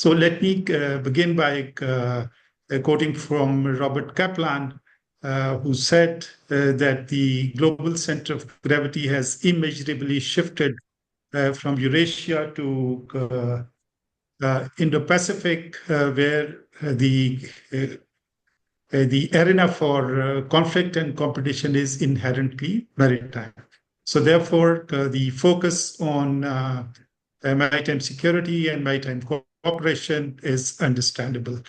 So let me begin by quoting from Robert Kaplan, who said that the global center of gravity has immeasurably shifted from Eurasia to Indo-Pacific, where the arena for conflict and competition is inherently maritime. So therefore, the focus on maritime security and maritime cooperation is understandable.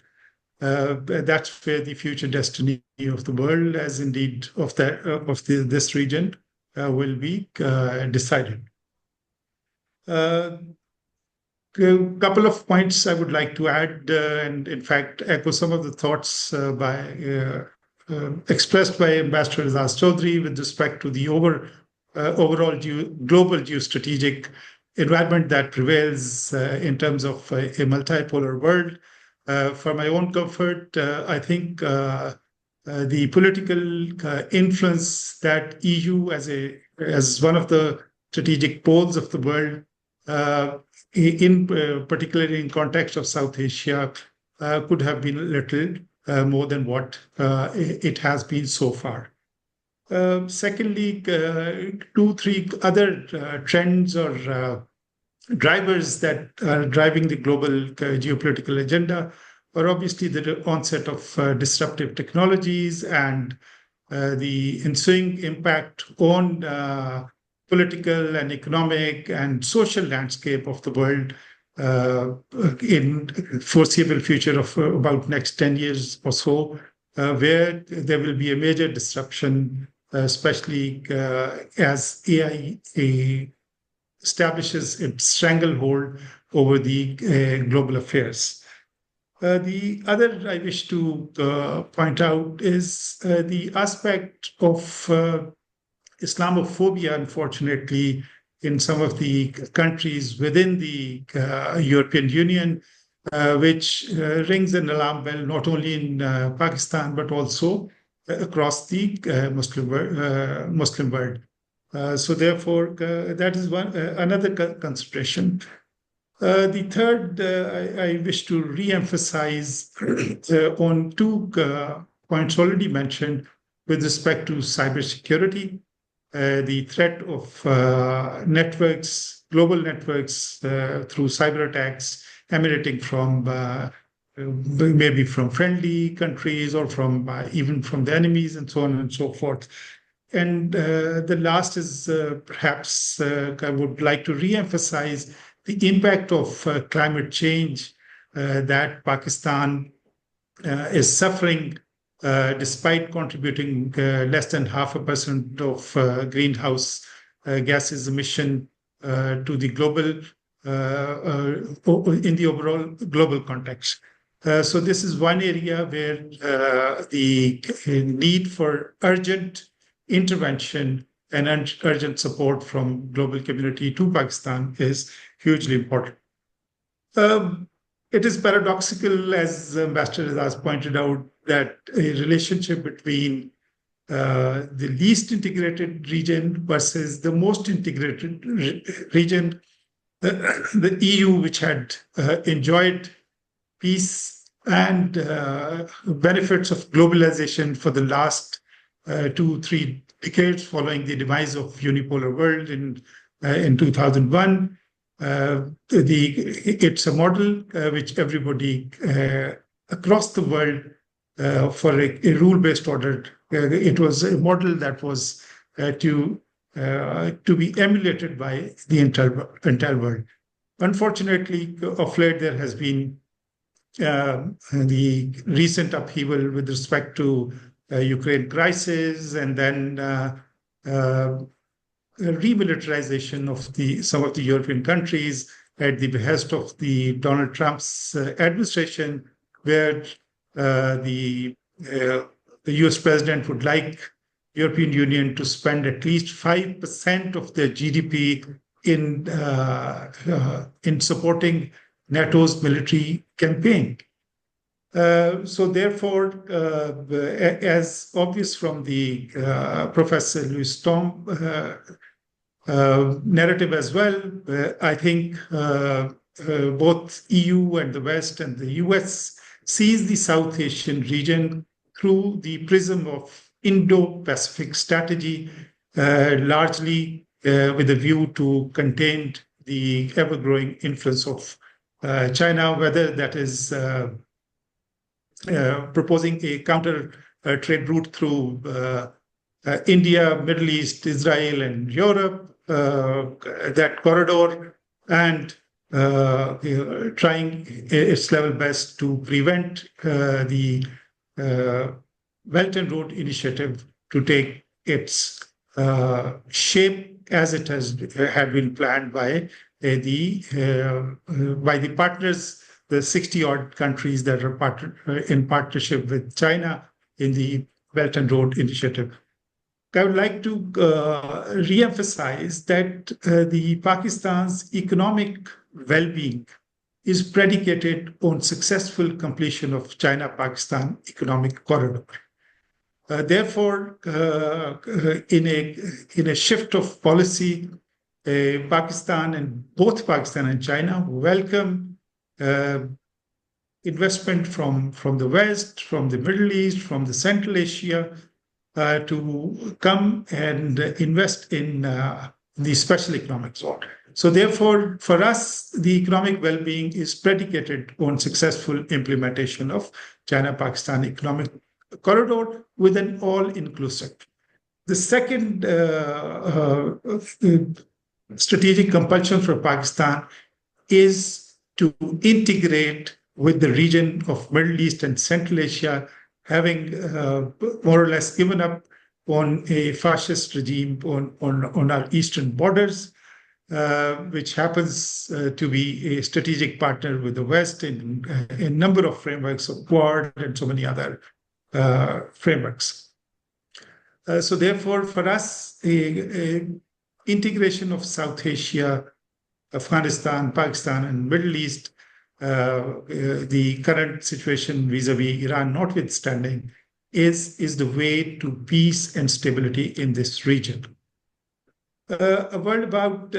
That's where the future destiny of the world, as indeed of this region, will be decided. A couple of points I would like to add, and in fact echo some of the thoughts expressed by Ambassador Azaz Chaudhry with respect to the overall global geostrategic environment that prevails in terms of a multipolar world. For my own comfort, I think the political influence that EU as one of the strategic poles of the world, particularly in context of South Asia, could have been a little more than what it has been so far. Secondly, 3 other trends or drivers that are driving the global geopolitical agenda are obviously the onset of disruptive technologies and the ensuing impact on political and economic and social landscape of the world in foreseeable future of about next 10 years or so, where there will be a major disruption, especially as AI establishes its stranglehold over the global affairs. The other I wish to point out is the aspect of Islamophobia, unfortunately, in some of the countries within the European Union, which rings an alarm bell not only in Pakistan, but also across the Muslim world. So therefore, that is another consideration. The third, I wish to re-emphasize on 2 points already mentioned with respect to cybersecurity. The threat of global networks through cyber attacks emanating from maybe from friendly countries or from even from the enemies and so on and so forth. And the last is perhaps I would like to re-emphasize the impact of climate change that Pakistan is suffering despite contributing less than 0.5% of greenhouse gases emission to the global, in the overall global context. So this is one area where the need for urgent intervention and urgent support from global community to Pakistan is hugely important. It is paradoxical, as Ambassador Azaz pointed out, that a relationship between the least integrated region versus the most integrated region, the EU, which had enjoyed peace and benefits of globalization for the last 2-3 decades following the demise of unipolar world in 2001. It's a model which everybody across the world for a rule-based order. It was a model that was to be emulated by the entire world. Unfortunately, of late there has been the recent upheaval with respect to Ukraine crisis, and then remilitarization of some of the European countries at the behest of the Donald Trump's administration, where the US president would like European Union to spend at least 5% of their GDP in supporting NATO's military campaign. So therefore, as obvious from the Professor Louis Storm narrative as well, I think both EU and the West and the US sees the South Asian region through the prism of Indo-Pacific strategy, largely with a view to contain the ever-growing influence of China, whether that is proposing a counter trade route through India, Middle East, Israel, and Europe, that corridor, and trying its level best to prevent the Belt and Road Initiative to take its shape as it had been planned by the partners, the 60 odd countries that are in partnership with China in the Belt and Road Initiative. I would like to re-emphasize that the Pakistan's economic well-being is predicated on successful completion of China-Pakistan economic corridor. Therefore, in a shift of policy, Pakistan and both Pakistan and China welcome investment from the West, from the Middle East, from the Central Asia, to come and invest in the special economic zone. So therefore, for us, the economic well-being is predicated on successful implementation of China-Pakistan economic corridor with an all-inclusive. The second strategic compulsion for Pakistan is to integrate with the region of Middle East and Central Asia, having more or less given up on a fascist regime on our eastern borders, which happens to be a strategic partner with the West in a number of frameworks of Quad and so many other frameworks. So therefore, for us, integration of South Asia, Afghanistan, Pakistan, and Middle East, the current situation vis-a-vis Iran notwithstanding, is the way to peace and stability in this region. A word about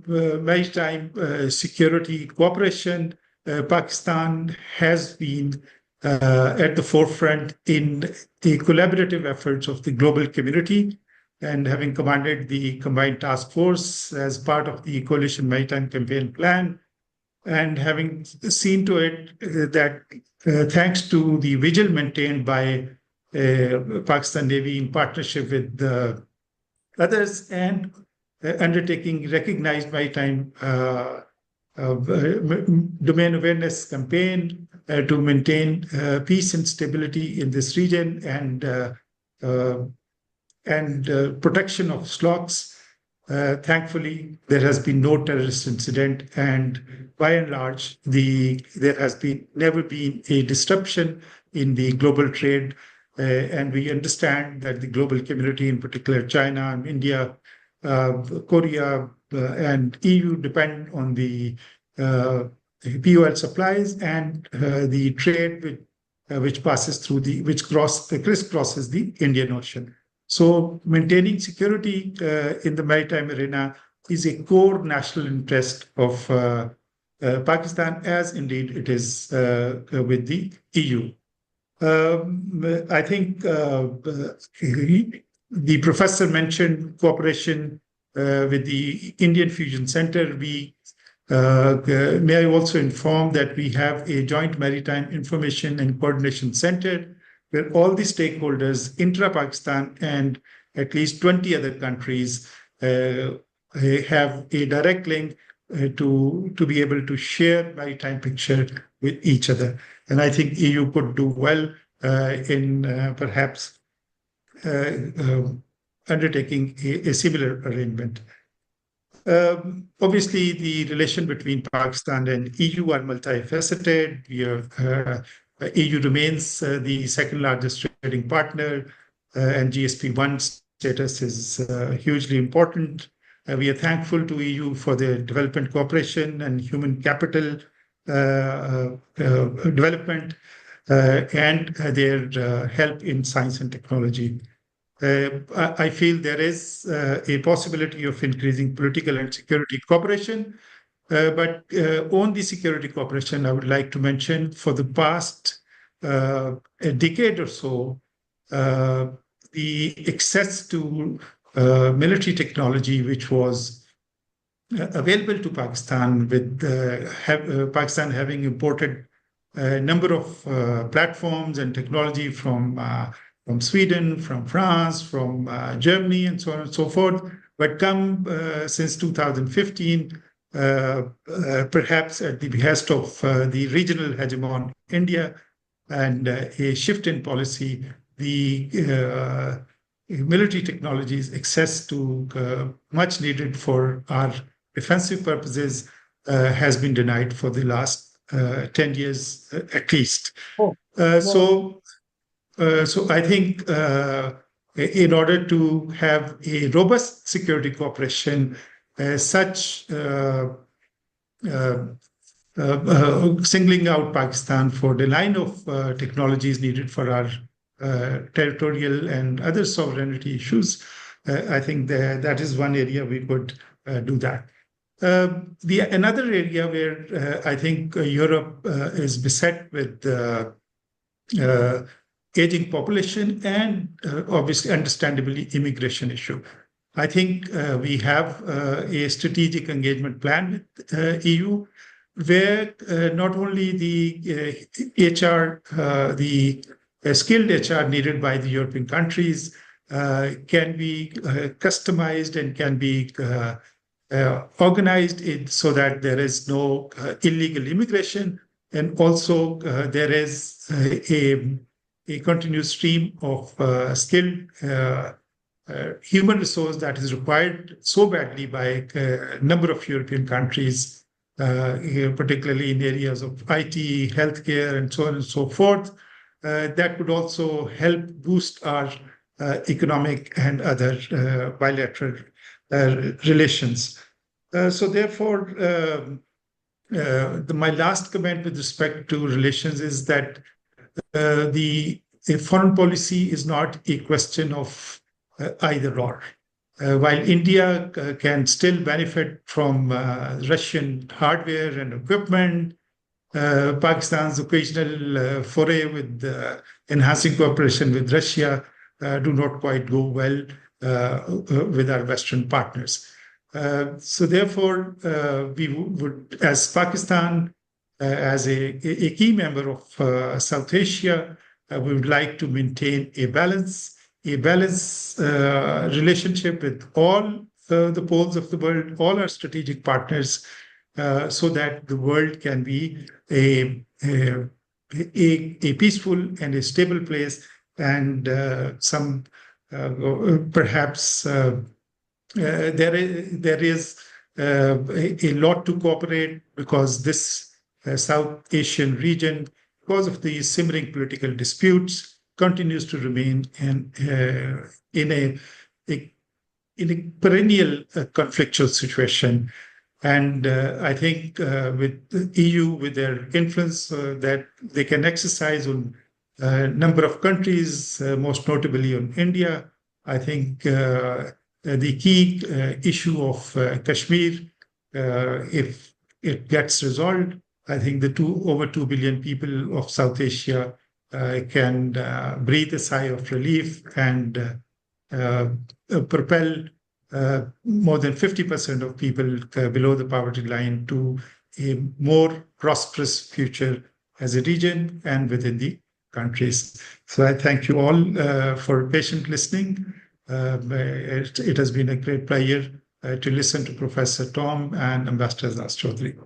maritime security cooperation. Pakistan has been at the forefront in the collaborative efforts of the global community, and having commanded the Combined Task Force as part of the Coalition Maritime Campaign Plan, and having seen to it that thanks to the vigil maintained by Pakistan Navy in partnership with others and undertaking recognized maritime domain awareness campaign to maintain peace and stability in this region and protection of slots. Thankfully, there has been no terrorist incident, and by and large, there has never been a disruption in the global trade. And we understand that the global community, in particular China and India, Korea, and EU, depend on the POL supplies and the trade which passes through crisscrosses the Indian Ocean. So maintaining security in the maritime arena is a core national interest of Pakistan, as indeed it is with the EU. I think the professor mentioned cooperation with the Indian Fusion Center. May I also inform that we have a joint maritime information and coordination center where all the stakeholders, intra-Pakistan and at least 20 other countries, have a direct link to be able to share maritime picture with each other. And I think EU could do well in perhaps undertaking a similar arrangement. Obviously, the relation between Pakistan and EU are multifaceted. EU remains the second largest trading partner, and GSP1 status is hugely important. We are thankful to EU for their development cooperation and human capital development and their help in science and technology. I feel there is a possibility of increasing political and security cooperation But on the security cooperation, I would like to mention for the past a decade or so, the access to military technology, which was available to Pakistan, with Pakistan having imported a number of platforms and technology from Sweden, from France, from Germany, and so on and so forth. But come since 2015, perhaps at the behest of the regional hegemon India and a shift in policy, the military technologies access to much needed for our defensive purposes has been denied for the last 10 years at least. Oh, So I think in order to have a robust security cooperation, such singling out Pakistan for the line of technologies needed for our territorial and other sovereignty issues, I think that is one area we could do that. Another area where I think Europe is beset with aging population and obviously, understandably, immigration issue. I think we have a strategic engagement plan with EU, where not only the HR, the skilled HR needed by the European countries can be customized and can be organized so that there is no illegal immigration, and also there is a continuous stream of skilled human resource that is required so badly by a number of European countries, particularly in areas of IT, healthcare, and so on and so forth. That could also help boost our economic and other bilateral relations. So therefore, my last comment with respect to relations is that the foreign policy is not a question of either or. While India can still benefit from Russian hardware and equipment, Pakistan's occasional foray with enhancing cooperation with Russia do not quite go well with our Western partners. So therefore, we would, as Pakistan, as a key member of South Asia, we would like to maintain a balanced relationship with all the poles of the world, all our strategic partners, so that the world can be a peaceful and a stable place, and perhaps there is a lot to cooperate, because this South Asian region, because of the simmering political disputes, continues to remain in a perennial conflictual situation. And I think with the EU, with their influence that they can exercise on a number of countries, most notably on India, I think the key issue of Kashmir, if it gets resolved, I think the over 2 billion people of South Asia can breathe a sigh of relief and propel more than 50% of people below the poverty line to a more prosperous future as a region and within the countries. So I thank you all for patient listening. It has been a great pleasure to listen to Professor Tom and Ambassador Azaz Chaudhry.